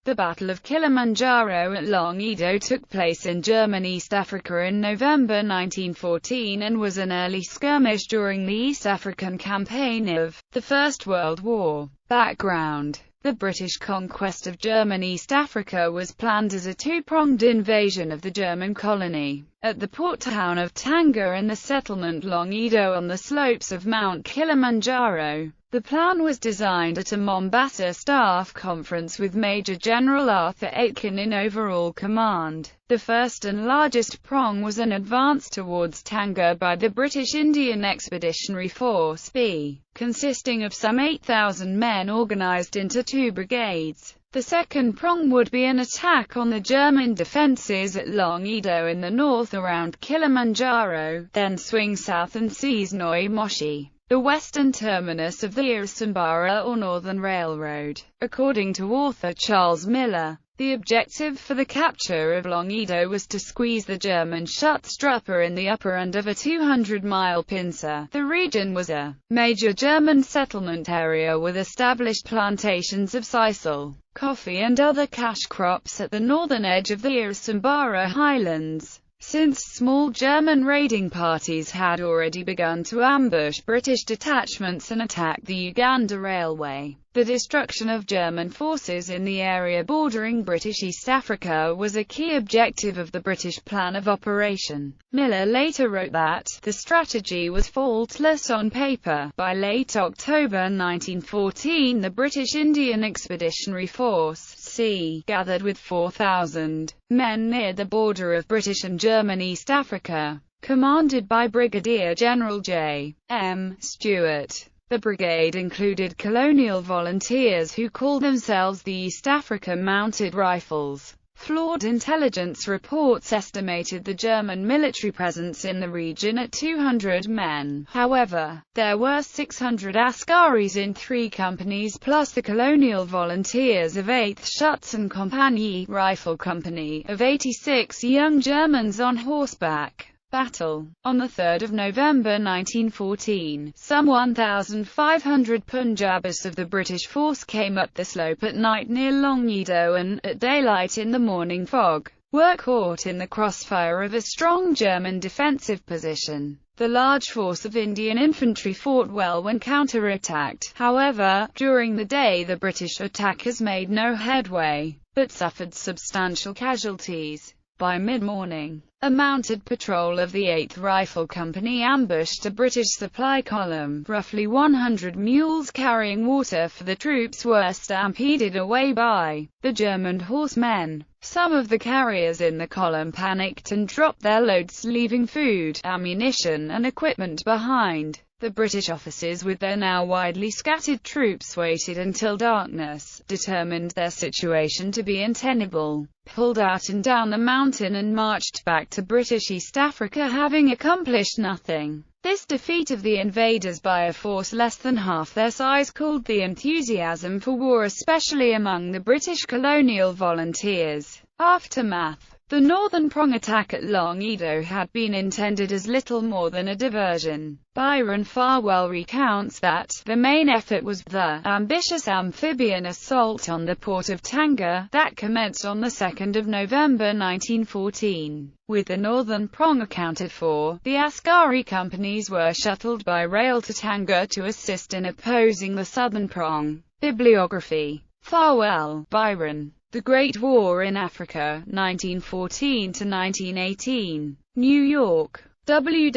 The Battle of Kilimanjaro at Longido took place in German East Africa in November 1914 and was an early skirmish during the East African Campaign of the First World War. Background: the British conquest of German East Africa was planned as a two-pronged invasion of the German colony at the port town of Tanga and the settlement Longido on the slopes of Mount Kilimanjaro. The plan was designed at a Mombasa staff conference with Major General Arthur Aitken in overall command. The first and largest prong was an advance towards Tanga by the British Indian Expeditionary Force B, consisting of some 8,000 men organized into two brigades. The second prong would be an attack on the German defences at Longido in the north around Kilimanjaro, then swing south and seize Noi Moshi, the western terminus of the Usambara or Northern Railroad. According to author Charles Miller, the objective for the capture of Longido was to squeeze the German Schutztruppe in the upper end of a 200-mile pincer. The region was a major German settlement area with established plantations of sisal, coffee and other cash crops at the northern edge of the Usambara highlands. Since small German raiding parties had already begun to ambush British detachments and attack the Uganda Railway, the destruction of German forces in the area bordering British East Africa was a key objective of the British plan of operation. Miller later wrote that the strategy was faultless on paper. By late October 1914, the British Indian Expeditionary Force C gathered with 4,000 men near the border of British and German East Africa, commanded by Brigadier General J. M. Stewart. The brigade included colonial volunteers who called themselves the East Africa Mounted Rifles. Flawed intelligence reports estimated the German military presence in the region at 200 men. However, there were 600 Askaris in 3 companies plus the colonial volunteers of 8th Schützenkompanie Rifle Company of 86 young Germans on horseback. Battle. On 3 November 1914, some 1,500 Punjabis of the British force came up the slope at night near Longido and, at daylight in the morning fog, were caught in the crossfire of a strong German defensive position. The large force of Indian infantry fought well when counterattacked. However, during the day the British attackers made no headway, but suffered substantial casualties. By mid-morning, a mounted patrol of the 8th Rifle Company ambushed a British supply column. Roughly 100 mules carrying water for the troops were stampeded away by the German horsemen. Some of the carriers in the column panicked and dropped their loads, leaving food, ammunition, and equipment behind. The British officers with their now widely scattered troops waited until darkness determined their situation to be untenable, pulled out and down the mountain and marched back to British East Africa having accomplished nothing. This defeat of the invaders by a force less than half their size cooled the enthusiasm for war, especially among the British colonial volunteers. Aftermath. The northern prong attack at Longido had been intended as little more than a diversion. Byron Farwell recounts that the main effort was the ambitious amphibian assault on the port of Tanga that commenced on 2 November 1914. With the northern prong accounted for, the Askari companies were shuttled by rail to Tanga to assist in opposing the southern prong. Bibliography. Farwell, Byron. The Great War in Africa, 1914–1918. New York. W.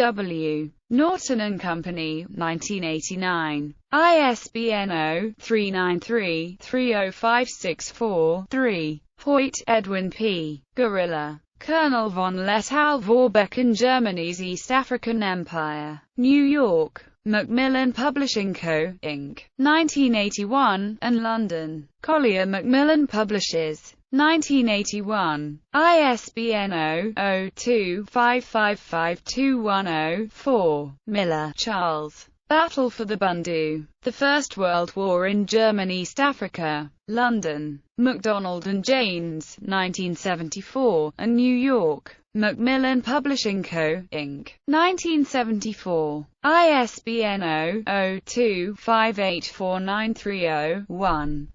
Norton and Company, 1989. ISBN 0-393-30564-3. Hoyt, Edwin P. Guerrilla. Colonel von Lettow Vorbecken, Germany's East African Empire. New York. Macmillan Publishing Co., Inc., 1981, and London. Collier Macmillan Publishes. 1981. ISBN 0-02-555210-4. Miller, Charles. Battle for the Bundu. The First World War in German East Africa. London. MacDonald and Janes, 1974, and New York. Macmillan Publishing Co., Inc., 1974. ISBN 0-02-584930-1.